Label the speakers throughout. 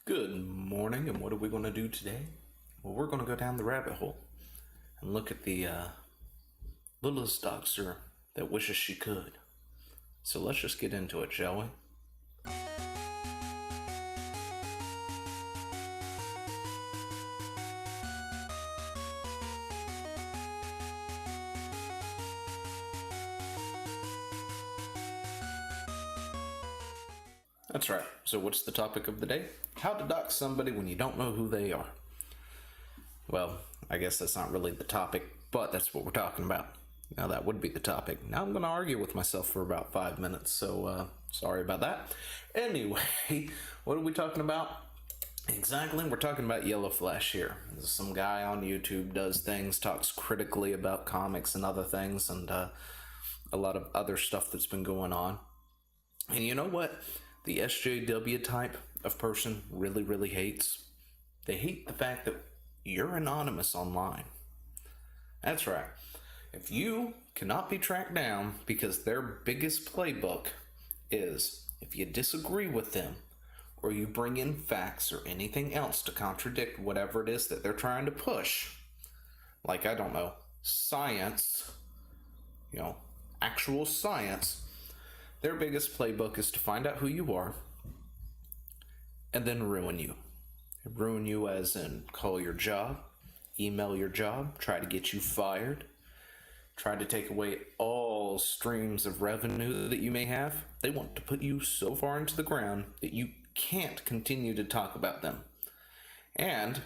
Speaker 1: Good morning, and what are we going to do today? Well, we're going to go down the rabbit hole and look at the littlest Doxer that wishes she could. So let's just get into it, shall we? That's right. So what's the topic of the day? How to dox somebody when you don't know who they are. Well, I guess that's not really the topic, but that's what we're talking about. Now that would be the topic. Now I'm going to argue with myself for about 5 minutes, so sorry about that. Anyway, what are we talking about? Exactly, we're talking about Yellow Flash here. Some guy on YouTube does things, talks critically about comics and other things, and a lot of other stuff that's been going on. And you know what the SJW type of person really hates? They hate the fact that you're anonymous online. That's right. If you cannot be tracked down because their biggest playbook is if you disagree with them or you bring in facts or anything else to contradict whatever it is that they're trying to push, like, I don't know, science, actual science, their biggest playbook is to find out who you are and then ruin you. Ruin you as in call your job, email your job, try to get you fired, try to take away all streams of revenue that you may have. They want to put you so far into the ground that you can't continue to talk about them. And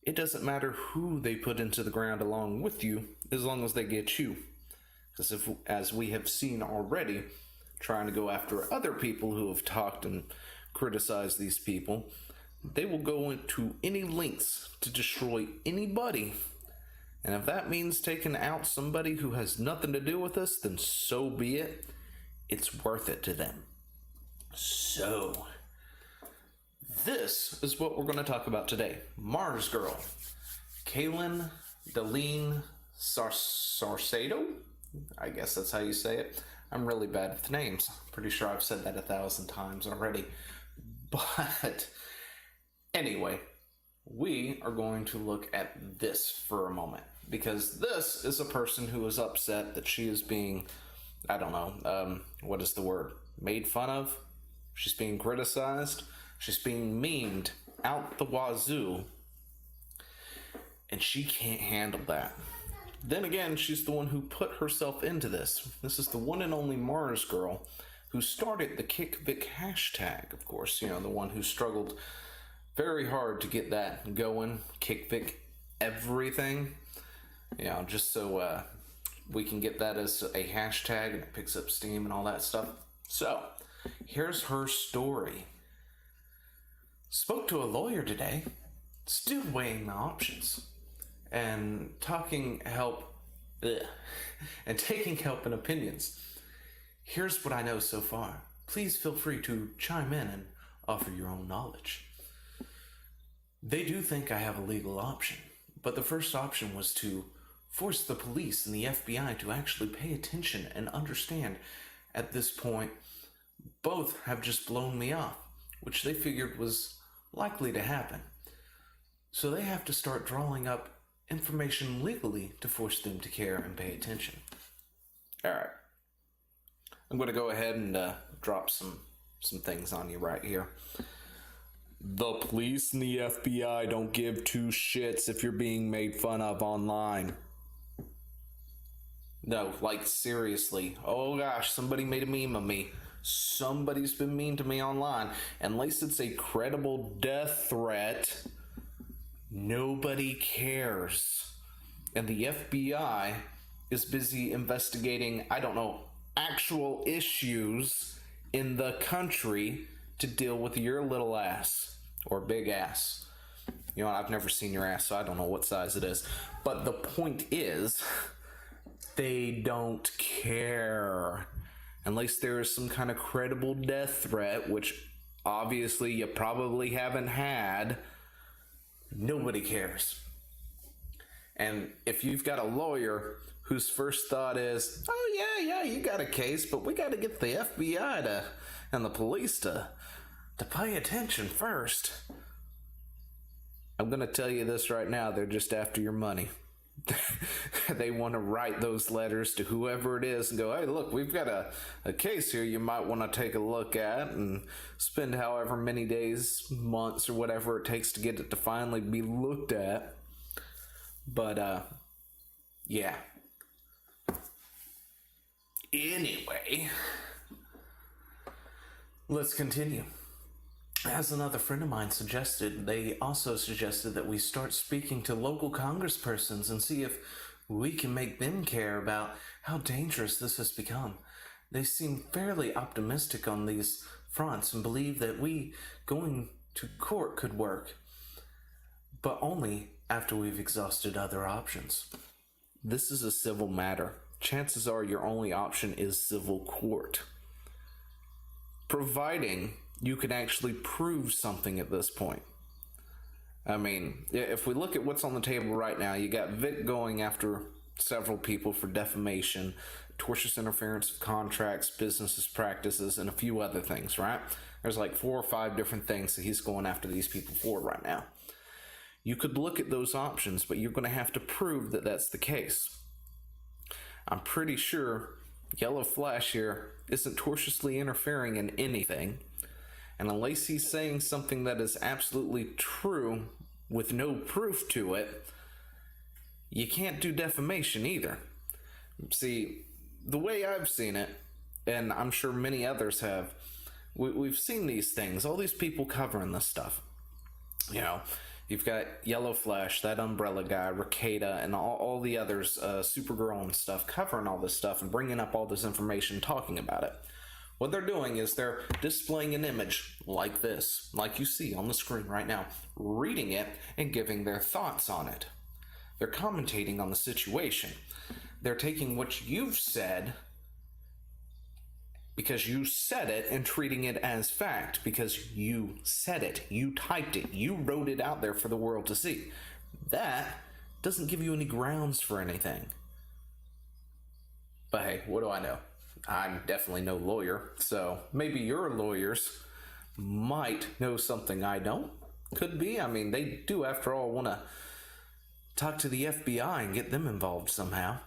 Speaker 1: it doesn't matter who they put into the ground along with you, as long as they get you. Because as we have seen already, trying to go after other people who have talked and criticized these people, they will go into any lengths to destroy anybody. And if that means taking out somebody who has nothing to do with us, then so be it. It's worth it to them. So, this is what we're going to talk about today. MarzGurl. Kaylyn Saucedo? I guess that's how you say it. I'm really bad with names. Pretty sure I've said that 1,000 times already. But anyway, we are going to look at this for a moment, because this is a person who is upset that she is being, I don't know, what is the word? Made fun of? She's being criticized. She's being memed out the wazoo. And she can't handle that. Then again, she's the one who put herself into this. This is the one and only MarzGurl who started the KickVic hashtag, of course. The one who struggled very hard to get that going. KickVic everything. Just so we can get that as a hashtag and it picks up steam and all that stuff. So, here's her story. Spoke to a lawyer today. Still weighing my options. And taking help and opinions. Here's what I know so far. Please feel free to chime in and offer your own knowledge. They do think I have a legal option, but the first option was to force the police and the FBI to actually pay attention and understand. At this point, both have just blown me off, which they figured was likely to happen. So they have to start drawing up information legally to force them to care and pay attention. Alright. I'm going to go ahead and drop some things on you right here. The police and the FBI don't give two shits if you're being made fun of online. No, like, seriously. Oh gosh, somebody made a meme of me. Somebody's been mean to me online. Unless it's a credible death threat, nobody cares. And the FBI is busy investigating, I don't know, actual issues in the country to deal with your little ass or big ass. I've never seen your ass, so I don't know what size it is. But the point is, they don't care. Unless there is some kind of credible death threat, which obviously you probably haven't had, nobody cares. And if you've got a lawyer whose first thought is, oh yeah, you got a case, but we got to get the FBI and the police to to pay attention first. I'm going to tell you this right now, they're just after your money. They want to write those letters to whoever it is and go, hey, look, we've got a case here you might want to take a look at, and spend however many days, months, or whatever it takes to get it to finally be looked at. But, yeah. Anyway, let's continue. As another friend of mine suggested, they also suggested that we start speaking to local congresspersons and see if we can make them care about how dangerous this has become. They seem fairly optimistic on these fronts and believe that we going to court could work, but only after we've exhausted other options. This is a civil matter. Chances are your only option is civil court, providing you can actually prove something at this point. I mean, if we look at what's on the table right now, you got Vic going after several people for defamation, tortious interference of contracts, business practices, and a few other things, right? There's like 4 or 5 different things that he's going after these people for right now. You could look at those options, but you're going to have to prove that that's the case. I'm pretty sure Yellow Flash here isn't tortiously interfering in anything. And unless he's saying something that is absolutely true with no proof to it, you can't do defamation either. See, the way I've seen it, and I'm sure many others have, we've seen these things, all these people covering this stuff. You know, you've got Yellow Flash, that Umbrella guy, Rakeda, and all the others, Supergirl and stuff, covering all this stuff and bringing up all this information, talking about it. What they're doing is they're displaying an image like this, like you see on the screen right now, reading it and giving their thoughts on it. They're commentating on the situation. They're taking what you've said, because you said it, and treating it as fact because you said it, you typed it, you wrote it out there for the world to see. That doesn't give you any grounds for anything. But hey, what do I know? I'm definitely no lawyer, so maybe your lawyers might know something I don't. Could be. I mean, they do, after all, want to talk to the FBI and get them involved somehow.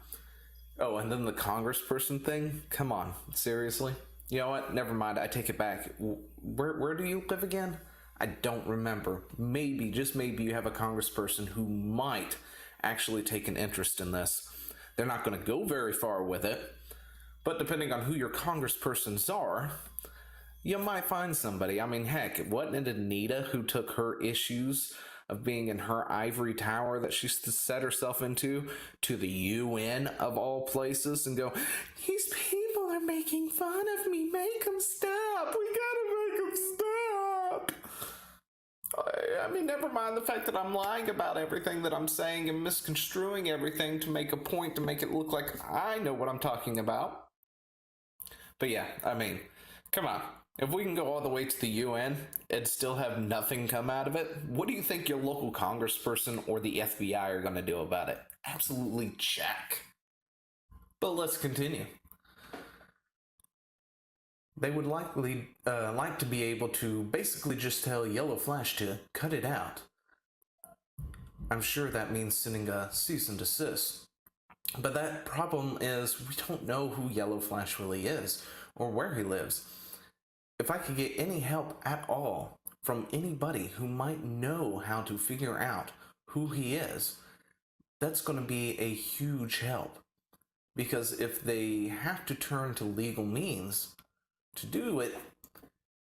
Speaker 1: Oh, and then the congressperson thing? Come on, seriously? You know what? Never mind, I take it back. Where do you live again? I don't remember. Maybe, just maybe, you have a congressperson who might actually take an interest in this. They're not going to go very far with it, but depending on who your congresspersons are, you might find somebody. I mean, heck, wasn't it Anita who took her issues of being in her ivory tower that she set herself into to the UN of all places and go, these people are making fun of me, make them stop, we gotta make them stop. I mean, never mind the fact that I'm lying about everything that I'm saying and misconstruing everything to make a point, to make it look like I know what I'm talking about. But yeah, I mean, come on. If we can go all the way to the UN and still have nothing come out of it, what do you think your local congressperson or the FBI are going to do about it? Absolutely jack. But let's continue. They would likely like to be able to basically just tell Yellow Flash to cut it out. I'm sure that means sending a cease and desist. But that problem is we don't know who Yellow Flash really is or where he lives. If I could get any help at all from anybody who might know how to figure out who he is, that's going to be a huge help. Because if they have to turn to legal means to do it,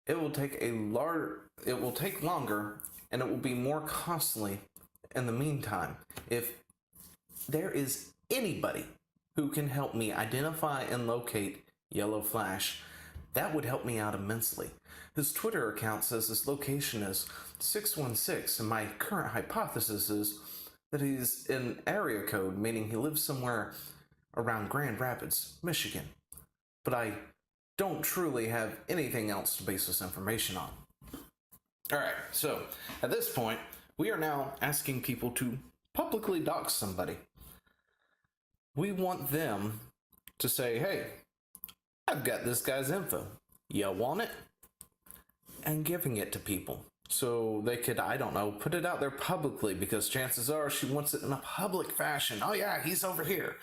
Speaker 1: it will take longer, and it will be more costly in the meantime. If there is anybody who can help me identify and locate Yellow Flash, that would help me out immensely. His Twitter account says his location is 616, and my current hypothesis is that he's in area code, meaning he lives somewhere around Grand Rapids, Michigan. But I don't truly have anything else to base this information on. Alright, so at this point, we are now asking people to publicly dox somebody. We want them to say, hey, I've got this guy's info. You want it? and giving it to people. So they could, I don't know, put it out there publicly, because chances are she wants it in a public fashion. Oh yeah, he's over here.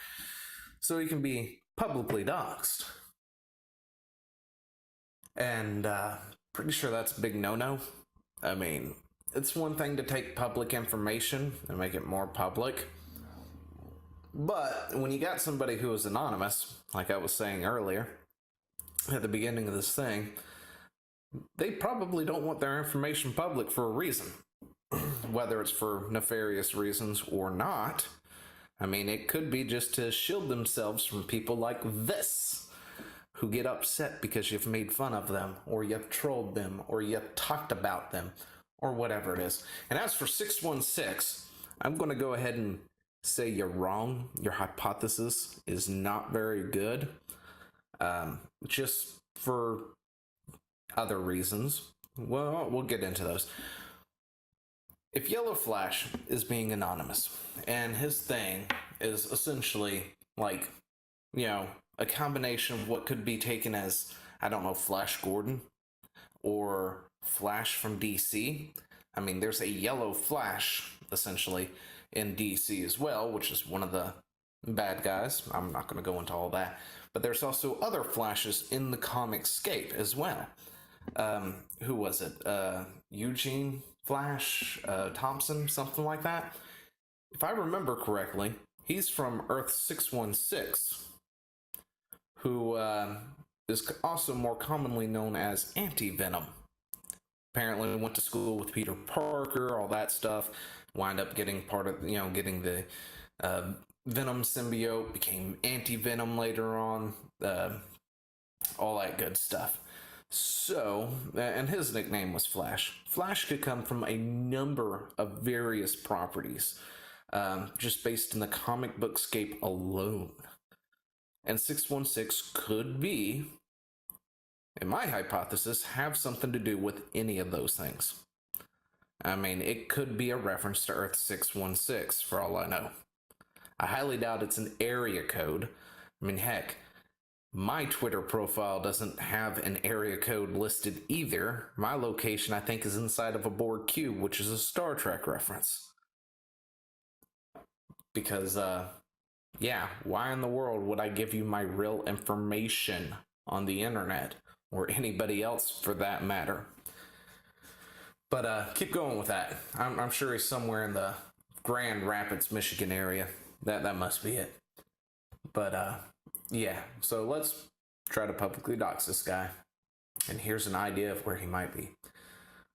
Speaker 1: So he can be publicly doxxed. And pretty sure that's a big no-no. I mean, it's one thing to take public information and make it more public. But when you got somebody who is anonymous, like I was saying earlier, at the beginning of this thing, they probably don't want their information public for a reason. Whether it's for nefarious reasons or not. I mean, it could be just to shield themselves from people like this, who get upset because you've made fun of them, or you've trolled them, or you've talked about them, or whatever it is. And as for 616, I'm going to go ahead and say you're wrong. Your hypothesis is not very good. Just for other reasons. Well, we'll get into those. If Yellow Flash is being anonymous, and his thing is essentially like, you know, a combination of what could be taken as, I don't know, Flash Gordon or Flash from DC. I mean, there's a Yellow Flash, essentially, in DC as well, which is one of the bad guys. I'm not going to go into all that. But there's also other Flashes in the comicscape as well. Who was it? Eugene Flash Thompson, something like that. If I remember correctly, he's from Earth 616, who is also more commonly known as Anti-Venom. Apparently went to school with Peter Parker, all that stuff, wind up getting part of, you know, getting the Venom symbiote, became Anti-Venom later on, all that good stuff. So, and his nickname was Flash. Flash could come from a number of various properties, just based in the comic book scape alone. And 616 could be, in my hypothesis, have something to do with any of those things. I mean, it could be a reference to Earth 616, for all I know. I highly doubt it's an area code. I mean, heck, my Twitter profile doesn't have an area code listed either. My location, I think, is inside of a Borg cube, which is a Star Trek reference. Because, yeah, why in the world would I give you my real information on the internet, or anybody else for that matter? But, keep going with that. I'm sure he's somewhere in the Grand Rapids, Michigan area. That must be it. But, yeah, so let's try to publicly dox this guy. And here's an idea of where he might be.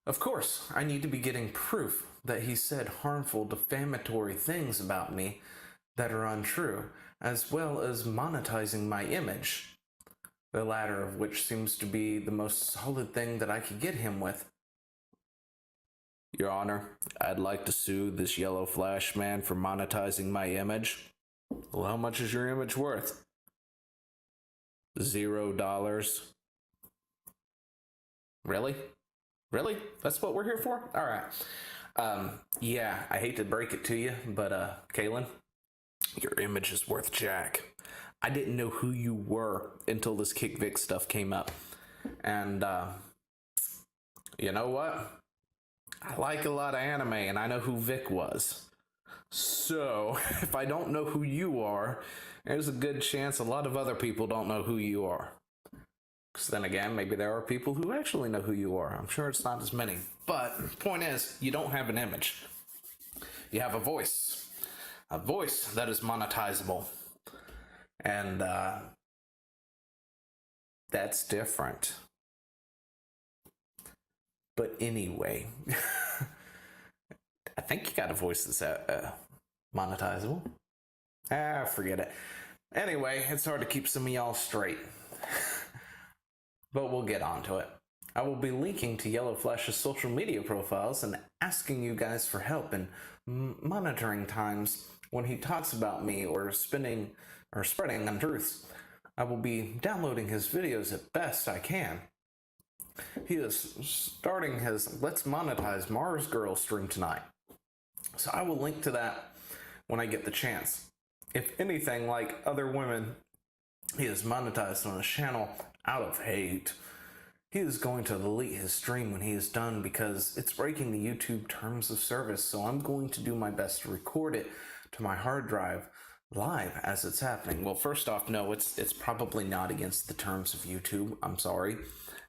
Speaker 1: Of course, I need to be getting proof that he said harmful, defamatory things about me that are untrue, as well as monetizing my image. The latter of which seems to be the most solid thing that I could get him with. Your Honor, I'd like to sue this Yellow Flash man for monetizing my image. Well, how much is your image worth? $0. Really? Really? That's what we're here for? Alright. Yeah, I hate to break it to you, but, Kaylyn, your image is worth jack. I didn't know who you were until this KickVic stuff came up. And, you know what? I like a lot of anime, and I know who Vic was. So, if I don't know who you are, there's a good chance a lot of other people don't know who you are. Because then again, maybe there are people who actually know who you are. I'm sure it's not as many. But, point is, you don't have an image. You have a voice. A voice that is monetizable. And, that's different. But anyway, I think you got a voice that's monetizable. Forget it. Anyway, it's hard to keep some of y'all straight. But we'll get on to it. I will be linking to Yellow Flash's social media profiles and asking you guys for help in monitoring times when he talks about me or spreading untruths. I will be downloading his videos at best I can. He is starting his Let's Monetize MarzGurl stream tonight. So I will link to that when I get the chance. If anything, like other women, he is monetized on his channel out of hate. He is going to delete his stream when he is done because it's breaking the YouTube terms of service, so I'm going to do my best to record it to my hard drive live as it's happening. Well, first off, no, it's probably not against the terms of YouTube. I'm sorry.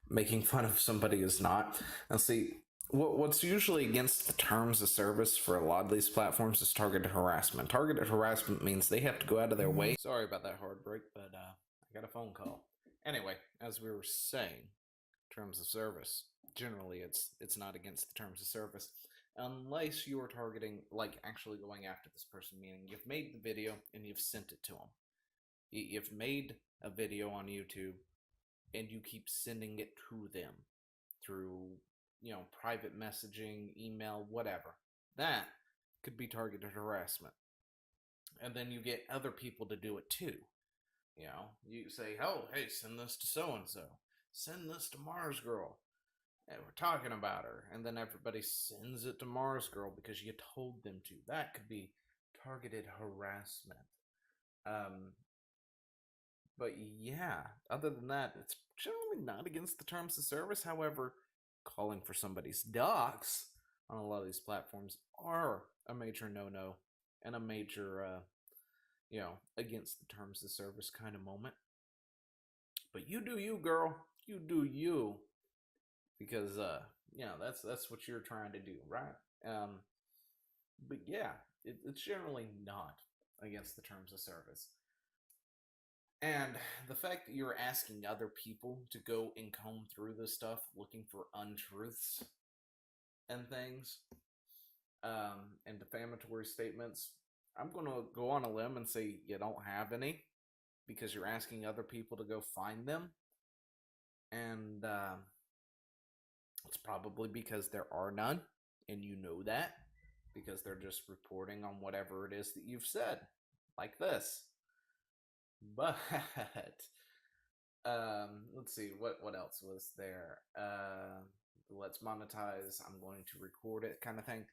Speaker 1: Making fun of somebody is not. Now, see, what's usually against the terms of service for a lot of these platforms is targeted harassment. Targeted harassment means they have to go out of their way. Sorry about that hard break, but I got a phone call. Anyway, as we were saying, terms of service, generally it's not against the terms of service unless you're targeting, like actually going after this person, meaning you've made the video and you've sent it to them. You've made a video on YouTube and you keep sending it to them through, private messaging, email, whatever. That could be targeted harassment. And then you get other people to do it too. You say, oh, hey, send this to so-and-so. Send this to MarzGurl. And we're talking about her. And then everybody sends it to MarzGurl because you told them to. That could be targeted harassment. But yeah, other than that, it's generally not against the terms of service. However, calling for somebody's docs on a lot of these platforms are a major no-no and a major, against the terms of service kind of moment. But you do you, girl. You do you. Because, that's what you're trying to do, right? But yeah, it's generally not against the terms of service. And the fact that you're asking other people to go and comb through this stuff looking for untruths and things, and defamatory statements, I'm going to go on a limb and say you don't have any because you're asking other people to go find them. And it's probably because there are none, and you know that because they're just reporting on whatever it is that you've said, like this. But let's see, what else was there? Let's monetize, I'm going to record it kind of thing.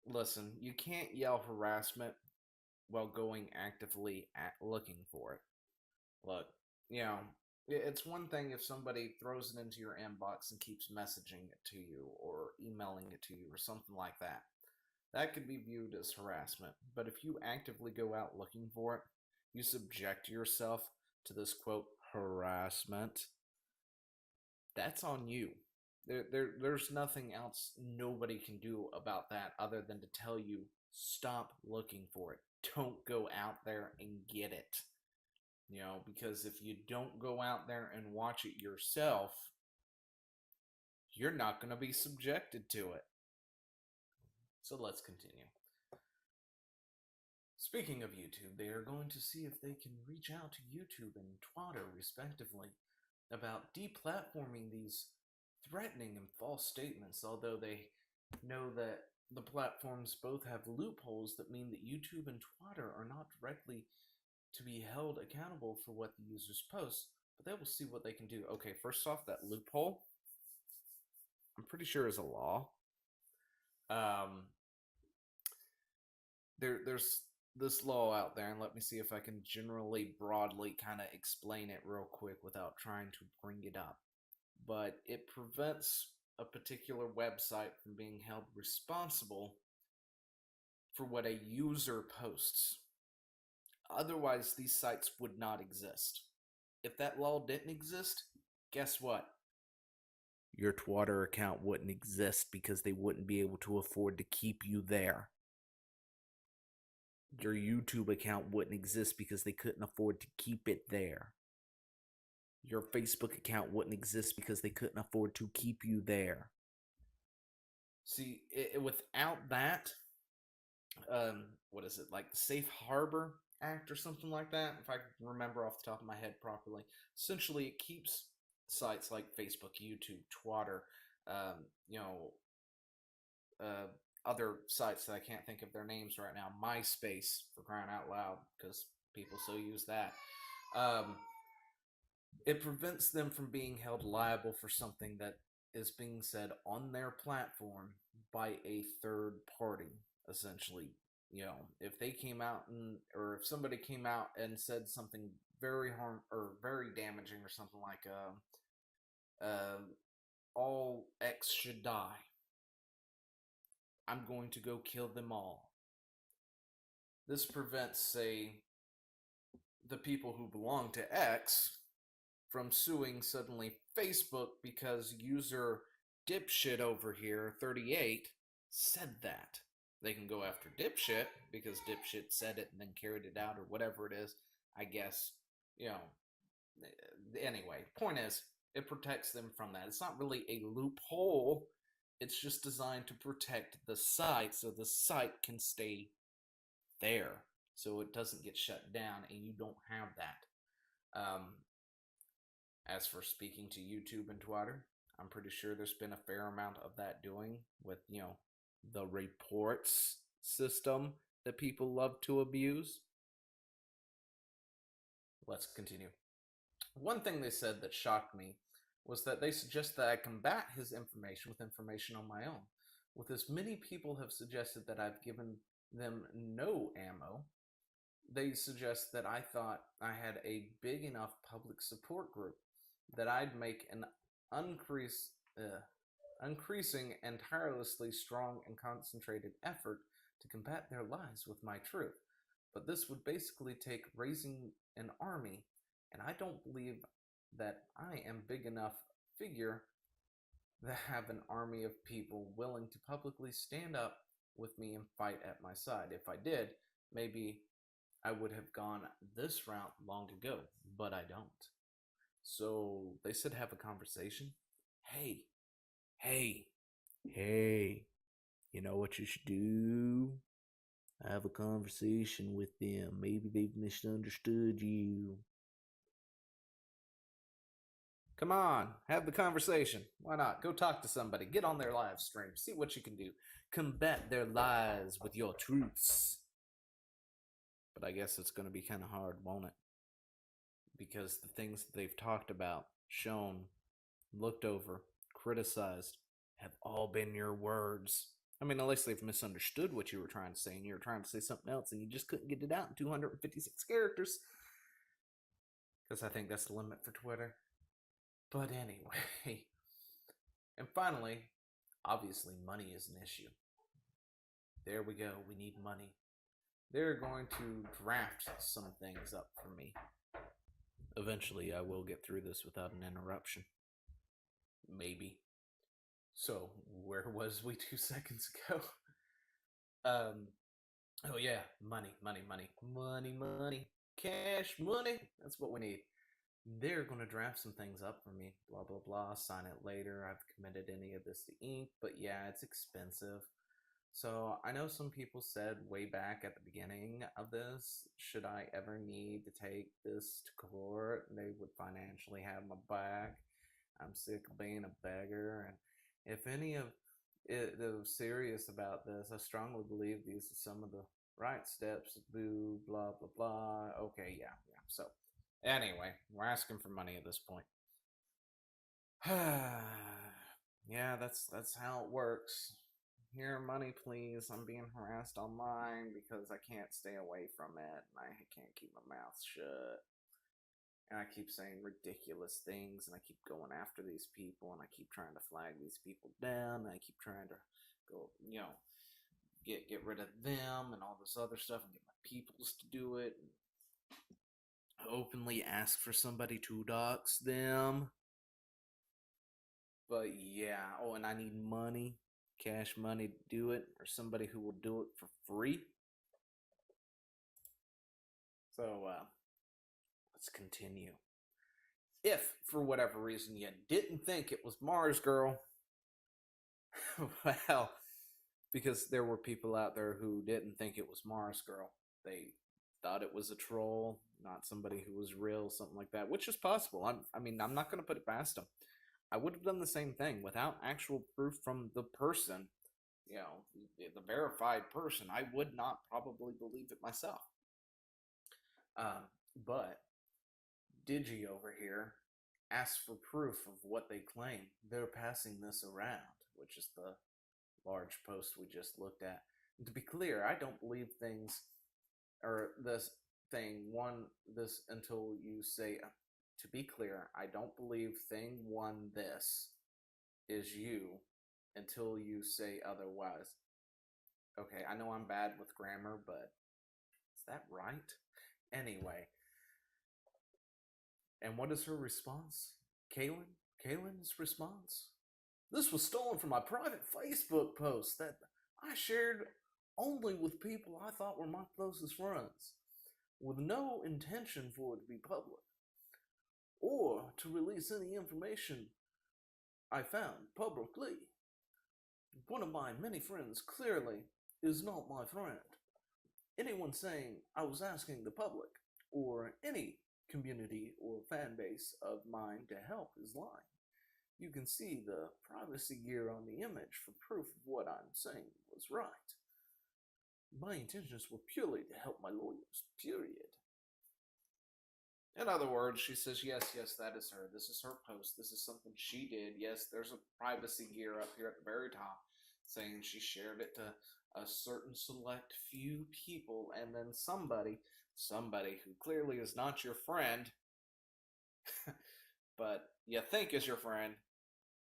Speaker 1: Listen, you can't yell harassment while going actively looking for it. Look, it's one thing if somebody throws it into your inbox and keeps messaging it to you or emailing it to you or something like that. That could be viewed as harassment. But if you actively go out looking for it, you subject yourself to this, quote, harassment, that's on you. There's nothing else nobody can do about that other than to tell you, stop looking for it. Don't go out there and get it. Because if you don't go out there and watch it yourself, you're not going to be subjected to it. So let's continue. Speaking of YouTube, they are going to see if they can reach out to YouTube and Twitter, respectively, about deplatforming these threatening and false statements, although they know that the platforms both have loopholes that mean that YouTube and Twitter are not directly to be held accountable for what the users post, but they will see what they can do. Okay, first off, that loophole, I'm pretty sure is a law. There's this law out there, and let me see if I can generally, broadly kind of explain it real quick without trying to bring it up. But it prevents a particular website from being held responsible for what a user posts. Otherwise, these sites would not exist. If that law didn't exist, guess what? Your Twitter account wouldn't exist because they wouldn't be able to afford to keep you there. Your YouTube account wouldn't exist because they couldn't afford to keep it there. Your Facebook account wouldn't exist because they couldn't afford to keep you there. See, without that, what is it, like the Safe Harbor Act or something like that, if I remember off the top of my head properly. Essentially, it keeps sites like Facebook, YouTube, Twitter, other sites that I can't think of their names right now, MySpace, for crying out loud, because people still use that. It prevents them from being held liable for something that is being said on their platform by a third party, essentially. If they came out or if somebody came out and said something very very damaging or something like all X should die. I'm going to go kill them all. This prevents, say, the people who belong to X from suing suddenly Facebook because user dipshit over here, 38, said that. They can go after dipshit because dipshit said it and then carried it out or whatever it is. I guess, anyway, point is, it protects them from that. It's not really a loophole. It's just designed to protect the site so the site can stay there. So it doesn't get shut down and you don't have that. As for speaking to YouTube and Twitter, I'm pretty sure there's been a fair amount of that doing with, the reports system that people love to abuse. Let's continue. One thing they said that shocked me was that they suggest that I combat his information with information on my own. With as many people have suggested that I've given them no ammo, they suggest that I thought I had a big enough public support group that I'd make an increasing and tirelessly strong and concentrated effort to combat their lies with my truth. But this would basically take raising an army, and I don't believe that I am big enough figure to have an army of people willing to publicly stand up with me and fight at my side. If I did, maybe I would have gone this route long ago, but I don't. So they said have a conversation. Hey, you know what you should do? Have a conversation with them. Maybe they've misunderstood you. Come on, have the conversation. Why not? Go talk to somebody. Get on their live stream. See what you can do. Combat their lies with your truths. But I guess it's going to be kind of hard, won't it? Because the things that they've talked about, shown, looked over, criticized, have all been your words. I mean, unless they've misunderstood what you were trying to say and you were trying to say something else and you just couldn't get it out in 256 characters. Because I think that's the limit for Twitter. But anyway. And finally, obviously money is an issue. There we go. We need money. They're going to draft some things up for me. Eventually, I will get through this without an interruption. Maybe. So, where was we 2 seconds ago? Oh yeah, money. Cash money. That's what we need. They're going to draft some things up for me. Blah, blah, blah. Sign it later. I've committed any of this to ink. But yeah, it's expensive. So I know some people said way back at the beginning of this, should I ever need to take this to court, they would financially have my back. I'm sick of being a beggar. And if any of it was serious about this, I strongly believe these are some of the right steps. Boo, blah, blah, blah. Okay, yeah. So anyway, we're asking for money at this point. Yeah, that's how it works. Here, money, please. I'm being harassed online because I can't stay away from it, and I can't keep my mouth shut. And I keep saying ridiculous things, and I keep going after these people, and I keep trying to flag these people down, and I keep trying to go, get rid of them and all this other stuff, and get my peoples to do it, and openly ask for somebody to dox them. But yeah, and I need money. Cash money to do it, or somebody who will do it for free. So, let's continue. If, for whatever reason, you didn't think it was MarzGurl, well, because there were people out there who didn't think it was MarzGurl. They thought it was a troll, not somebody who was real, something like that, which is possible. I'm not going to put it past them. I would have done the same thing without actual proof from the person, the verified person. I would not probably believe it myself. But Digi over here asks for proof of what they claim. They're passing this around, which is the large post we just looked at. And to be clear, I don't believe things, or this thing, this until you say, to be clear, I don't believe thing one this is you until you say otherwise. Okay, I know I'm bad with grammar, but is that right? Anyway. And what is her response? Kaylyn's response? This was stolen from my private Facebook post that I shared only with people I thought were my closest friends, with no intention for it to be public, or to release any information I found publicly. One of my many friends clearly is not my friend. Anyone saying I was asking the public, or any community or fan base of mine to help is lying. You can see the privacy gear on the image for proof of what I'm saying was right. My intentions were purely to help my lawyers, period. In other words, she says, yes, that is her. This is her post. This is something she did. Yes, there's a privacy gear up here at the very top saying she shared it to a certain select few people, and then somebody who clearly is not your friend, but you think is your friend,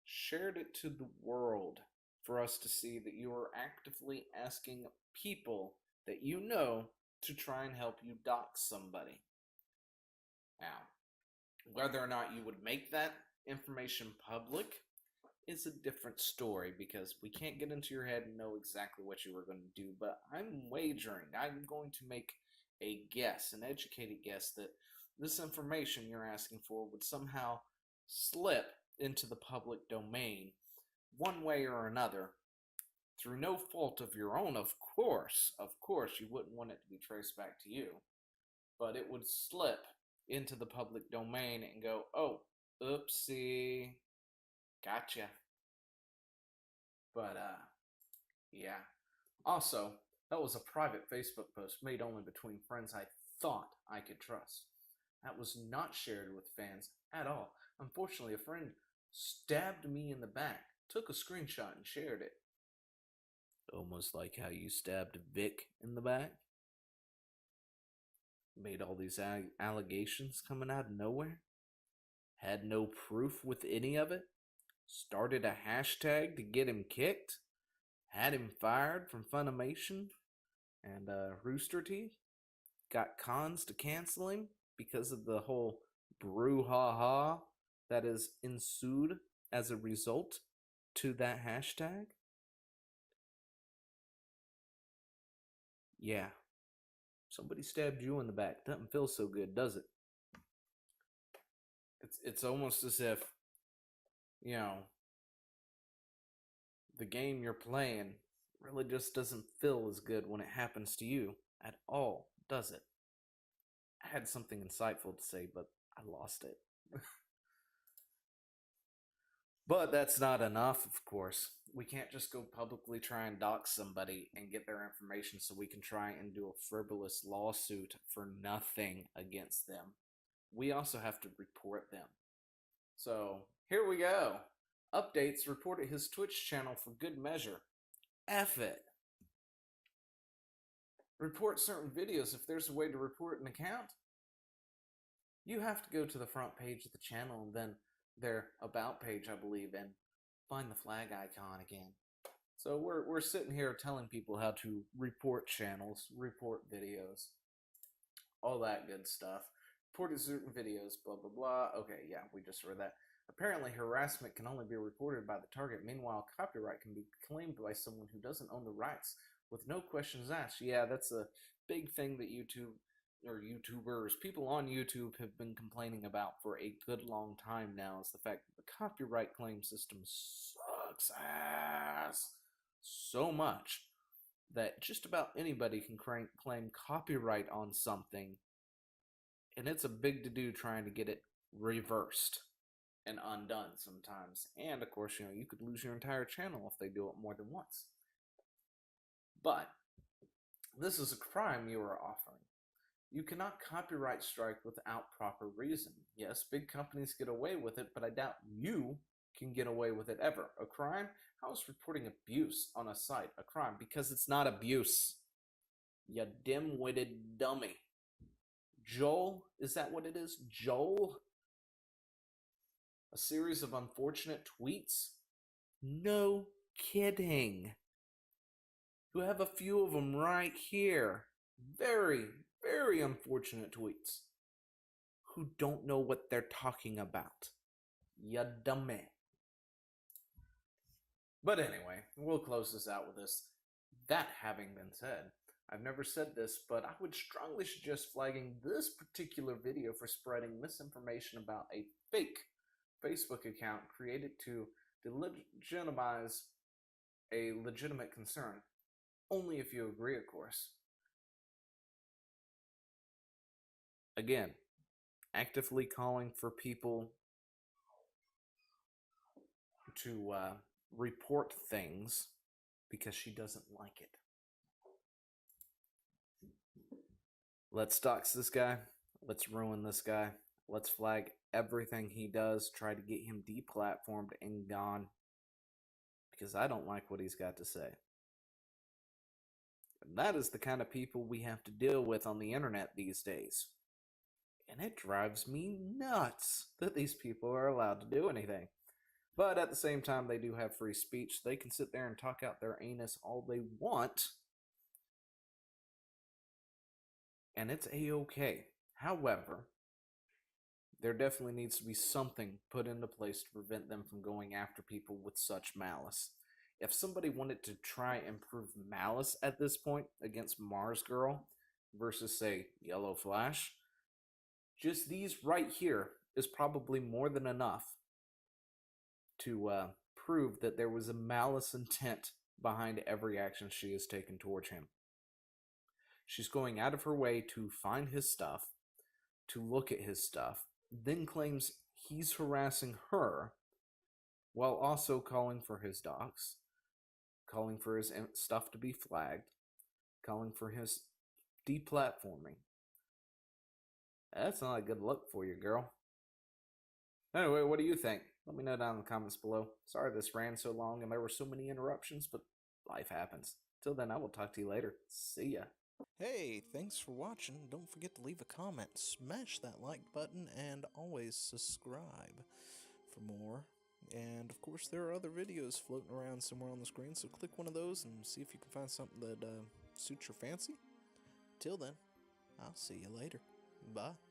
Speaker 1: shared it to the world for us to see that you are actively asking people that you know to try and help you dox somebody. Now, whether or not you would make that information public is a different story, because we can't get into your head and know exactly what you were going to do, but I'm wagering, I'm going to make a guess, an educated guess, that this information you're asking for would somehow slip into the public domain one way or another, through no fault of your own, of course, you wouldn't want it to be traced back to you, but it would slip into the public domain and go, oh, oopsie, gotcha. But, yeah. Also, that was a private Facebook post made only between friends I thought I could trust. That was not shared with fans at all. Unfortunately, a friend stabbed me in the back, took a screenshot, and shared it. Almost like how you stabbed Vic in the back. Made all these allegations coming out of nowhere. Had no proof with any of it. Started a hashtag to get him kicked. Had him fired from Funimation and Rooster Teeth. Got cons to cancel him because of the whole brouhaha that has ensued as a result to that hashtag. Yeah. Somebody stabbed you in the back. Doesn't feel so good, does it? It's almost as if, you know, the game you're playing really just doesn't feel as good when it happens to you at all, does it? I had something insightful to say, but I lost it. But that's not enough, of course. We can't just go publicly try and dox somebody and get their information so we can try and do a frivolous lawsuit for nothing against them. We also have to report them. So, here we go. Updates reported his Twitch channel for good measure. F it. Report certain videos if there's a way to report an account. You have to go to the front page of the channel and then their about page, I believe, and find the flag icon again. So we're sitting here telling people how to report channels, report videos, all that good stuff. Reported certain videos, blah blah blah. Okay, yeah, we just read that. Apparently, harassment can only be reported by the target. Meanwhile, copyright can be claimed by someone who doesn't own the rights with no questions asked. Yeah, that's a big thing that YouTubers, people on YouTube have been complaining about for a good long time now, is the fact that the copyright claim system sucks ass so much that just about anybody can claim copyright on something, and it's a big to-do trying to get it reversed and undone sometimes. And of course, you could lose your entire channel if they do it more than once. But this is a crime you are offering. You cannot copyright strike without proper reason. Yes, big companies get away with it, but I doubt you can get away with it ever. A crime? How is reporting abuse on a site a crime? Because it's not abuse. You dim-witted dummy. Joel? Is that what it is? Joel? A series of unfortunate tweets? No kidding. You have a few of them right here. Very, very unfortunate tweets. Who don't know what they're talking about. Ya dummy. But anyway, we'll close this out with this. That having been said, I've never said this, but I would strongly suggest flagging this particular video for spreading misinformation about a fake Facebook account created to delegitimize a legitimate concern. Only if you agree, of course. Again, actively calling for people to report things because she doesn't like it. Let's dox this guy. Let's ruin this guy. Let's flag everything he does. Try to get him deplatformed and gone. Because I don't like what he's got to say. And that is the kind of people we have to deal with on the internet these days. And it drives me nuts that these people are allowed to do anything. But at the same time, they do have free speech. They can sit there and talk out their anus all they want. And it's a-okay. However, there definitely needs to be something put into place to prevent them from going after people with such malice. If somebody wanted to try and prove malice at this point against MarzGurl versus, say, Yellow Flash, just these right here is probably more than enough to prove that there was a malice intent behind every action she has taken towards him. She's going out of her way to find his stuff, to look at his stuff, then claims he's harassing her, while also calling for his docs, calling for his stuff to be flagged, calling for his deplatforming. That's not a good look for you, girl. Anyway, what do you think? Let me know down in the comments below. Sorry this ran so long and there were so many interruptions, but life happens. Till then, I will talk to you later. See ya.
Speaker 2: Hey, thanks for watching. Don't forget to leave a comment, smash that like button, and always subscribe for more. And of course, there are other videos floating around somewhere on the screen, so click one of those and see if you can find something that suits your fancy. Till then, I'll see you later. Bye.